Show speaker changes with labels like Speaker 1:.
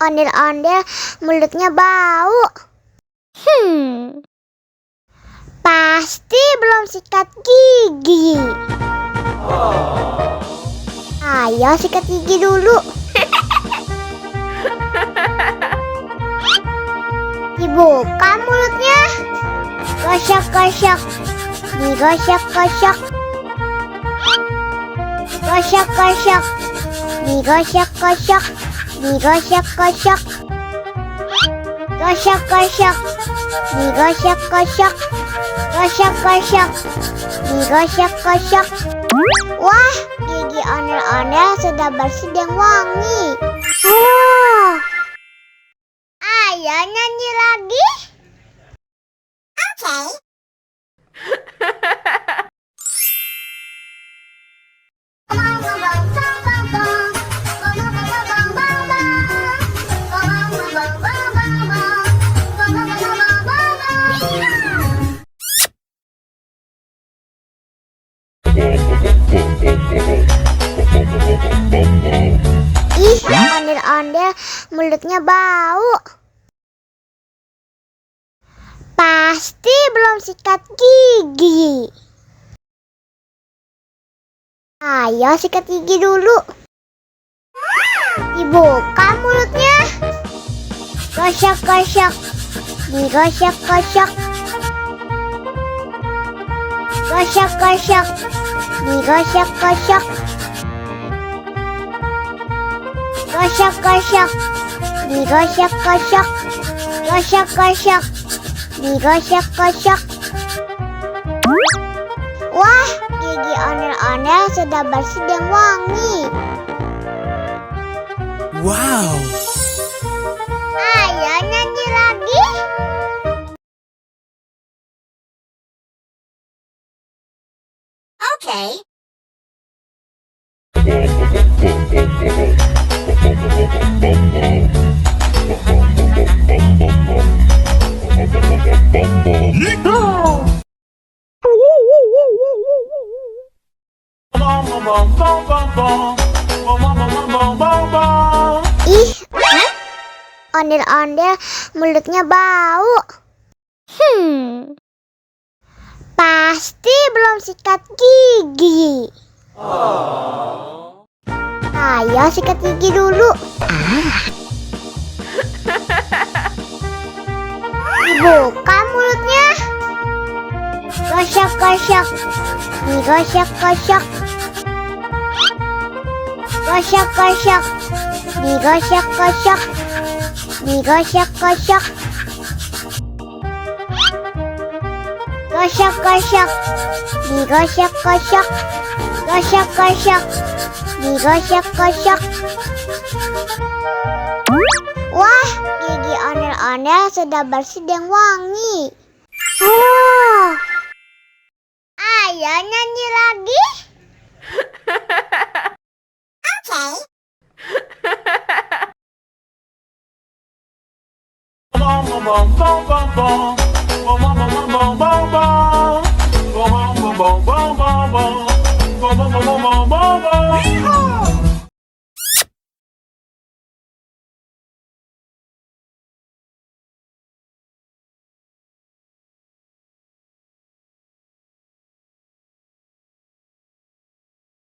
Speaker 1: ondel-ondel mulutnya bau. Pasti belum sikat gigi. Ayo sikat gigi dulu. Dibuka mulutnya. Gosok-gosok. Digosok-gosok. Gosok-gosok. Digosok-gosok. Digosok-gosok. Gosok-gosok. Digosok-gosok. Gosok-gosok. Digosok-gosok. Wah, gigi ondel-ondel sudah bersih dan wangi. Ayo nyanyi lagi. Oke. Ih, ondel-ondel mulutnya bau. Pasti belum sikat gigi. Ayo sikat gigi dulu. Dibuka mulutnya. Gosok-gosok. Digosok-gosok. Gosok-gosok. Digosok-gosok. Gosok-gosok. Digosok-gosok. Gosok-gosok. Digosok-gosok. Wah, gigi ondel-ondel sudah bersih dan wangi.
Speaker 2: Wow.
Speaker 1: Ayo nyanyi lagi. Oke. Ih, ondel-ondel mulutnya bau. Pasti belum sikat gigi. Ayo sikat gigi dulu. Dibuka mulutnya. Gosok-gosok. Digosok-gosok. Gosok-gosok. Digosok-gosok. Digosok-gosok. Gosok-gosok. Digosok-gosok. Gosok-gosok. Digosok-gosok. Wah, gigi ondel-ondel sudah bersih dan wangi. Ayo nyanyi lagi.